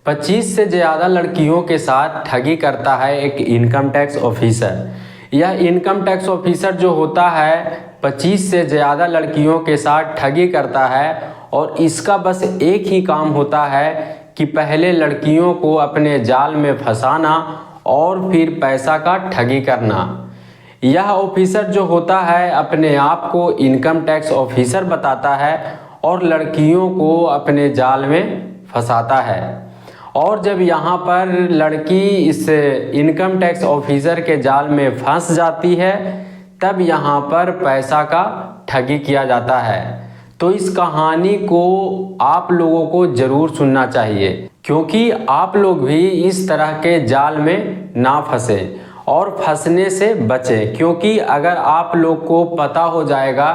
25 से ज़्यादा लड़कियों के साथ ठगी करता है एक इनकम टैक्स ऑफिसर। यह इनकम टैक्स ऑफिसर जो होता है 25 से ज़्यादा लड़कियों के साथ ठगी करता है और इसका बस एक ही काम होता है कि पहले लड़कियों को अपने जाल में फंसाना और फिर पैसा का ठगी करना। यह ऑफिसर जो होता है अपने आप को इनकम टैक्स ऑफिसर बताता है और लड़कियों को अपने जाल में फंसाता है। और जब यहाँ पर लड़की इस इनकम टैक्स ऑफिसर के जाल में फंस जाती है तब यहाँ पर पैसा का ठगी किया जाता है। तो इस कहानी को आप लोगों को ज़रूर सुनना चाहिए क्योंकि आप लोग भी इस तरह के जाल में ना फंसे और फंसने से बचें। क्योंकि अगर आप लोग को पता हो जाएगा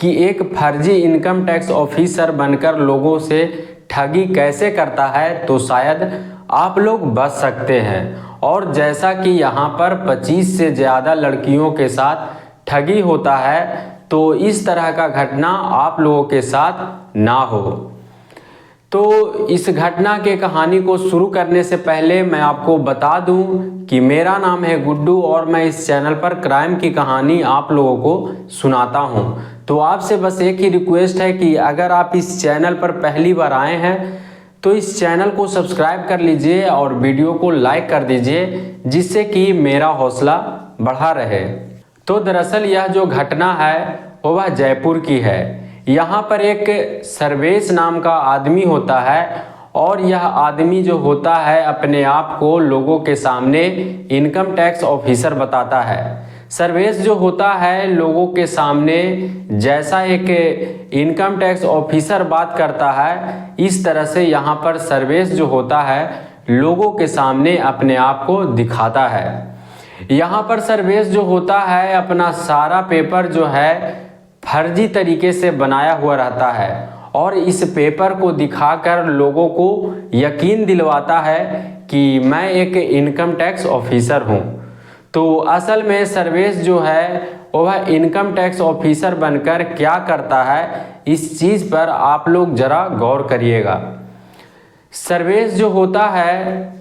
कि एक फर्जी इनकम टैक्स ऑफिसर बनकर लोगों से ठगी कैसे करता है तो शायद आप लोग बच सकते हैं। और जैसा कि यहाँ पर 25 से ज़्यादा लड़कियों के साथ ठगी होता है तो इस तरह का घटना आप लोगों के साथ ना हो। तो इस घटना के कहानी को शुरू करने से पहले मैं आपको बता दूं कि मेरा नाम है गुड्डू और मैं इस चैनल पर क्राइम की कहानी आप लोगों को सुनाता हूं। तो आपसे बस एक ही रिक्वेस्ट है कि अगर आप इस चैनल पर पहली बार आए हैं तो इस चैनल को सब्सक्राइब कर लीजिए और वीडियो को लाइक कर दीजिए जिससे कि मेरा हौसला बढ़ा रहे। तो दरअसल यह जो घटना है वह जयपुर की है। यहाँ पर एक सर्वेश नाम का आदमी होता है और यह आदमी जो होता है अपने आप को लोगों के सामने इनकम टैक्स ऑफिसर बताता है। सर्वेश जो होता है लोगों के सामने जैसा एक इनकम टैक्स ऑफिसर बात करता है इस तरह से यहाँ पर सर्वेश जो होता है लोगों के सामने अपने आप को दिखाता है। यहाँ पर सर्वेश जो होता है अपना सारा पेपर जो है फर्जी तरीके से बनाया हुआ रहता है और इस पेपर को दिखाकर लोगों को यकीन दिलवाता है कि मैं एक इनकम टैक्स ऑफिसर हूं। तो असल में सर्वेश जो है वह इनकम टैक्स ऑफिसर बनकर क्या करता है इस चीज़ पर आप लोग ज़रा गौर करिएगा। सर्वेश जो होता है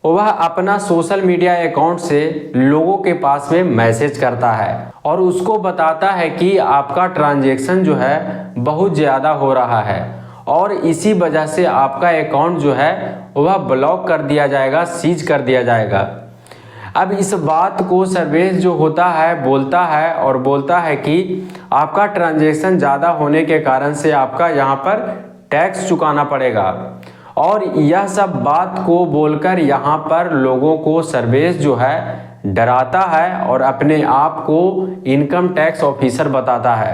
वह अपना सोशल मीडिया अकाउंट से लोगों के पास में मैसेज करता है और उसको बताता है कि आपका ट्रांजैक्शन जो है बहुत ज़्यादा हो रहा है और इसी वजह से आपका अकाउंट जो है वह ब्लॉक कर दिया जाएगा, सीज कर दिया जाएगा। अब इस बात को सर्वेश जो होता है बोलता है कि आपका ट्रांजैक्शन ज़्यादा होने के कारण से आपका यहाँ पर टैक्स चुकाना पड़ेगा। और यह सब बात को बोलकर यहाँ पर लोगों को सर्वेश जो है डराता है और अपने आप को इनकम टैक्स ऑफिसर बताता है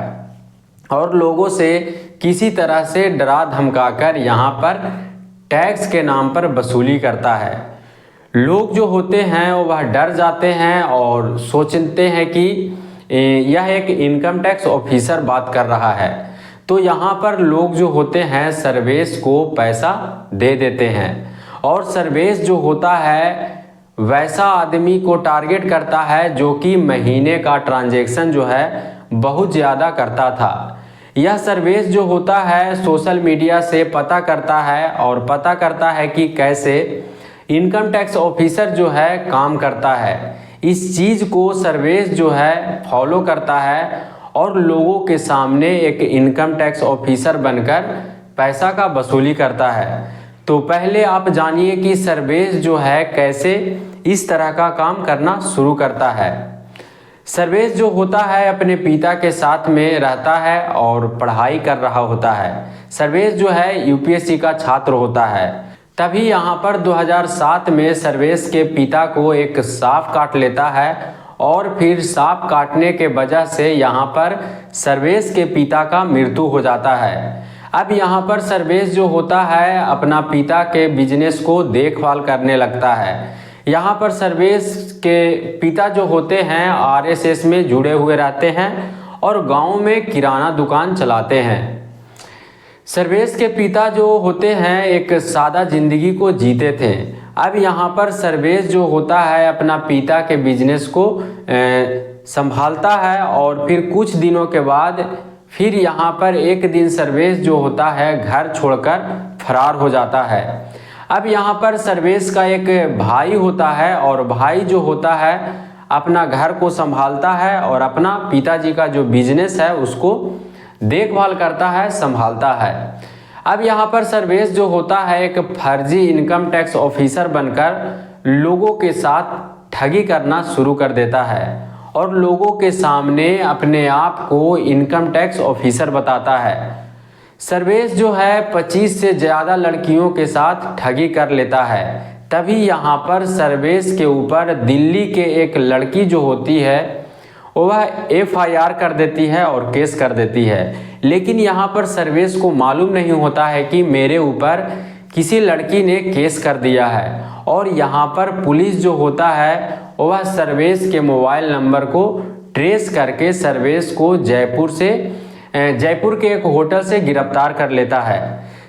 और लोगों से किसी तरह से डरा धमकाकर यहाँ पर टैक्स के नाम पर वसूली करता है। लोग जो होते हैं वह डर जाते हैं और सोचते हैं कि यह एक इनकम टैक्स ऑफिसर बात कर रहा है। तो यहाँ पर लोग जो होते हैं सर्वेश को पैसा दे देते हैं और सर्वेश जो होता है वैसा आदमी को टारगेट करता है जो कि महीने का ट्रांजैक्शन जो है बहुत ज़्यादा करता था। यह सर्वेश जो होता है सोशल मीडिया से पता करता है और पता करता है कि कैसे इनकम टैक्स ऑफिसर जो है काम करता है। इस चीज़ को सर्वेश जो है फॉलो करता है और लोगों के सामने एक इनकम टैक्स ऑफिसर बनकर पैसा का वसूली करता है। तो पहले आप जानिए कि सर्वेश जो है कैसे इस तरह का काम करना शुरू करता है। सर्वेश जो होता है अपने पिता के साथ में रहता है और पढ़ाई कर रहा होता है। सर्वेश जो है यूपीएससी का छात्र होता है। तभी यहाँ पर 2007 में सर्वेश के पिता को एक सांप काट लेता है और फिर सांप काटने के वजह से यहाँ पर सर्वेश के पिता का मृत्यु हो जाता है। अब यहाँ पर सर्वेश जो होता है अपना पिता के बिजनेस को देखभाल करने लगता है। यहाँ पर सर्वेश के पिता जो होते हैं आरएसएस में जुड़े हुए रहते हैं और गांव में किराना दुकान चलाते हैं। सर्वेश के पिता जो होते हैं एक सादा जिंदगी को जीते थे। अब यहाँ पर सर्वेश जो होता है अपना पिता के बिजनेस को संभालता है और फिर कुछ दिनों के बाद फिर यहाँ पर एक दिन सर्वेश जो होता है घर छोड़कर फरार हो जाता है। अब यहाँ पर सर्वेश का एक भाई होता है और भाई जो होता है अपना घर को संभालता है और अपना पिताजी का जो बिजनेस है उसको देखभाल करता है, संभालता है। अब यहाँ पर सर्वेश जो होता है एक फर्जी इनकम टैक्स ऑफिसर बनकर लोगों के साथ ठगी करना शुरू कर देता है और लोगों के सामने अपने आप को इनकम टैक्स ऑफिसर बताता है। सर्वेश जो है 25 से ज़्यादा लड़कियों के साथ ठगी कर लेता है। तभी यहाँ पर सर्वेश के ऊपर दिल्ली के एक लड़की जो होती है वह FIR कर देती है और केस कर देती है। लेकिन यहाँ पर सर्वेश को मालूम नहीं होता है कि मेरे ऊपर किसी लड़की ने केस कर दिया है। और यहाँ पर पुलिस जो होता है वह सर्वेश के मोबाइल नंबर को ट्रेस करके सर्वेश को जयपुर के एक होटल से गिरफ्तार कर लेता है।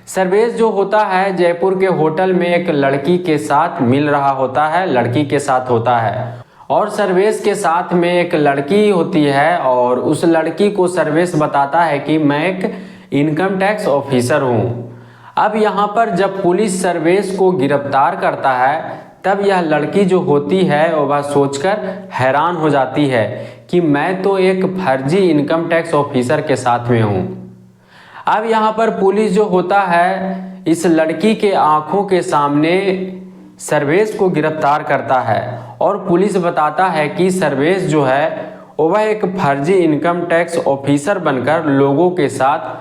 सर्वेश जो होता है जयपुर के होटल में एक लड़की के साथ मिल रहा होता है, लड़की के साथ होता है और सर्वेश के साथ में एक लड़की होती है और उस लड़की को सर्वेश बताता है कि मैं एक इनकम टैक्स ऑफिसर हूँ। अब यहाँ पर जब पुलिस सर्वेश को गिरफ्तार करता है तब यह लड़की जो होती है वह सोचकर हैरान हो जाती है कि मैं तो एक फर्जी इनकम टैक्स ऑफिसर के साथ में हूँ। अब यहाँ पर पुलिस जो होता है इस लड़की के आंखों के सामने सर्वेश को गिरफ्तार करता है और पुलिस बताता है कि सर्वेश जो है वह एक फर्जी इनकम टैक्स ऑफिसर बनकर लोगों के साथ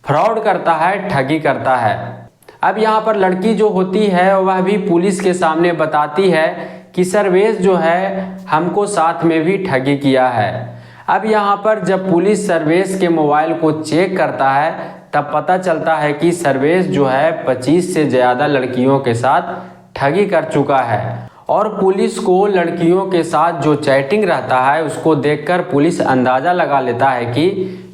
फ्रॉड करता है, ठगी करता है। अब यहाँ पर लड़की जो होती है वह भी पुलिस के सामने बताती है कि सर्वेश जो है हमको साथ में भी ठगी किया है। अब यहाँ पर जब पुलिस सर्वेश के मोबाइल को चेक करता है तब पता चलता है कि सर्वेश जो है 25 से ज़्यादा लड़कियों के साथ ठगी कर चुका है। और पुलिस को लड़कियों के साथ जो चैटिंग रहता है उसको देखकर पुलिस अंदाज़ा लगा लेता है कि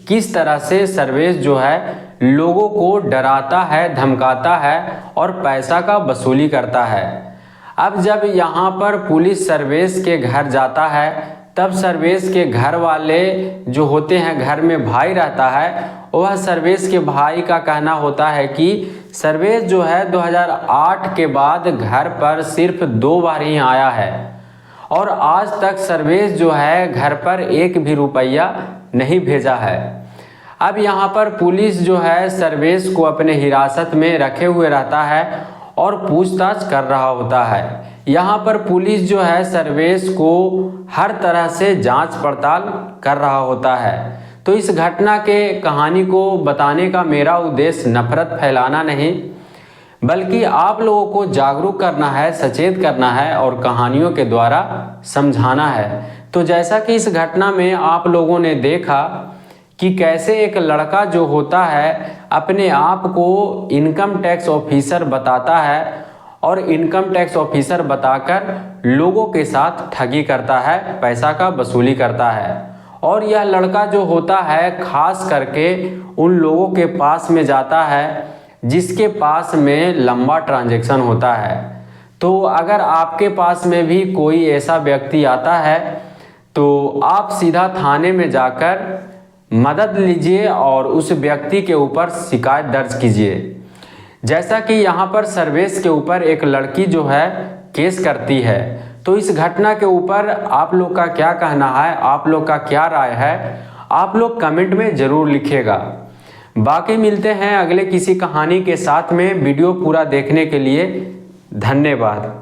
किस तरह से सर्वेश जो है लोगों को डराता है, धमकाता है और पैसा का वसूली करता है। अब जब यहाँ पर पुलिस सर्वेश के घर जाता है तब सर्वेश के घर वाले जो होते हैं, घर में भाई रहता है, वह सर्वेश के भाई का कहना होता है कि सर्वेश जो है 2008 के बाद घर पर सिर्फ 2 बार ही आया है और आज तक सर्वेश जो है घर पर 1 भी रुपया नहीं भेजा है। अब यहाँ पर पुलिस जो है सर्वेश को अपने हिरासत में रखे हुए रहता है और पूछताछ कर रहा होता है। यहाँ पर पुलिस जो है सर्वेश को हर तरह से जांच पड़ताल कर रहा होता है। तो इस घटना के कहानी को बताने का मेरा उद्देश्य नफरत फैलाना नहीं बल्कि आप लोगों को जागरूक करना है, सचेत करना है और कहानियों के द्वारा समझाना है। तो जैसा कि इस घटना में आप लोगों ने देखा कि कैसे एक लड़का जो होता है अपने आप को इनकम टैक्स ऑफिसर बताता है और इनकम टैक्स ऑफिसर बताकर लोगों के साथ ठगी करता है, पैसा का वसूली करता है। और यह लड़का जो होता है खास करके उन लोगों के पास में जाता है जिसके पास में लंबा ट्रांजैक्शन होता है। तो अगर आपके पास में भी कोई ऐसा व्यक्ति आता है तो आप सीधा थाने में जाकर मदद लीजिए और उस व्यक्ति के ऊपर शिकायत दर्ज कीजिए। जैसा कि यहाँ पर सर्वेश के ऊपर एक लड़की जो है केस करती है। तो इस घटना के ऊपर आप लोग का क्या कहना है, आप लोग का क्या राय है, आप लोग कमेंट में ज़रूर लिखिएगा। बाकी मिलते हैं अगले किसी कहानी के साथ में। वीडियो पूरा देखने के लिए धन्यवाद।